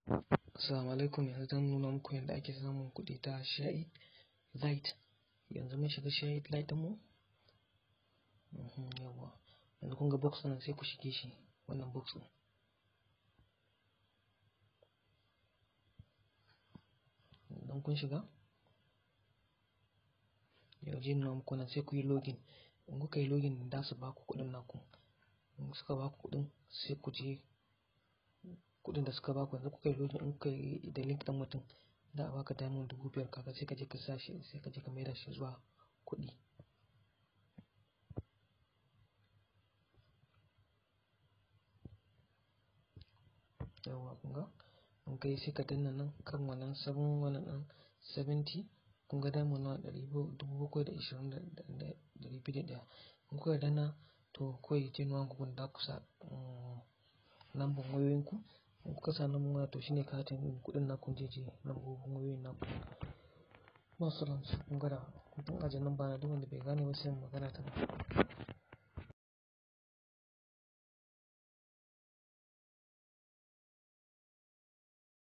Assalamu alaikum, yanzu zan nuna muku yadda ake samun kuɗi ta Shahid Lite. Yanzu mun shiga Shahid Lite ɗinmu. Yawwa. Yanzu kun ga box ɗin sai ku shige shi, wannan box ɗin. Idan kun shiga, yau zai nuna muku nan sai ku yi login. In kuka yi login za su ba ku kuɗin naku. In suka ba ku kuɗin sai ku je kuɗin da suka ba ku, yanzu kuka yi login, in kuka yi da link ɗin mutum za a baka diamond 5,000, kaga sai ka je ka sa shi, sai ka je ka maida shi zuwa kuɗi. Yawwa kun ga, in kai sai ka danna nan kan wannan 70, kun ga diamond na 720,201. In kuka danna to kawai zai nuna muku da ku sa lambar wayoyinku. In kuka sa lambar waya to shine katin kuɗin naku zai je lambobin wayoyin naku. Masu ransu kun ga da kun ajiye lamba na duk wanda bai gane ba sai mu magana ta gaba.